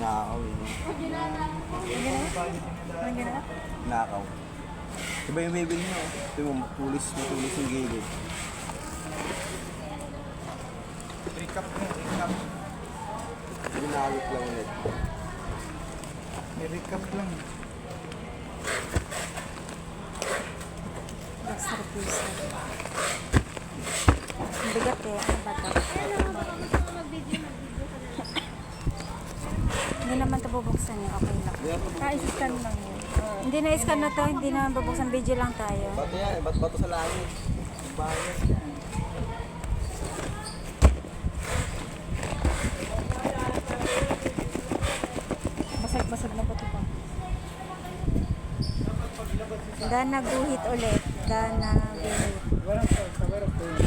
Nakaw eh. Nakaw. Diba yung bibili nyo? Ito yung matulis yung gilid. Recap mo, recap. Ginawit lang ulit. May recap lang. Extra piece. Ang bigat eh. Ano ba ito? Hindi naman ito bubuksan eh. Okay lang. Ka-scan lang yun. Hindi na scan na to. Hindi na bubuksan. Video lang tayo. Bato yan, bato sa langit. Bayan. Basag-basag na ba ito pa? Dan naguhit ulit. Dan naguhit. Walang sa warap ko yun.